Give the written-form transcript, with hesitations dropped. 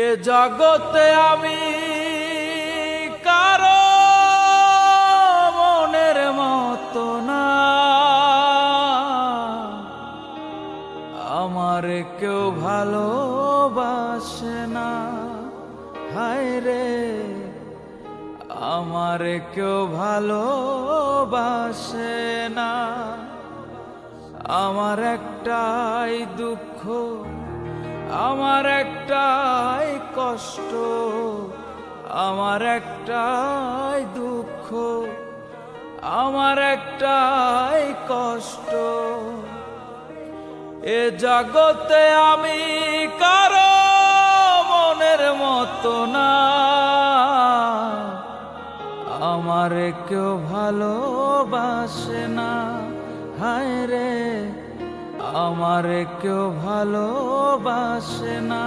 এ জগতে আমি কারো মনের মতো না, আমার কেউ ভালোবাসে না। হায় রে, আমার কেউ ভালোবাসে না। আমার একটাই দুঃখ, আমার একটাই কষ্ট, আমার একটাই দুঃখ, আমার একটাই কষ্ট। এ জগতে আমি কারো মনের মতো না, আমার কেউ ভালোবাসে না। হায় রে, আমার কেউ ভালোবাসে না।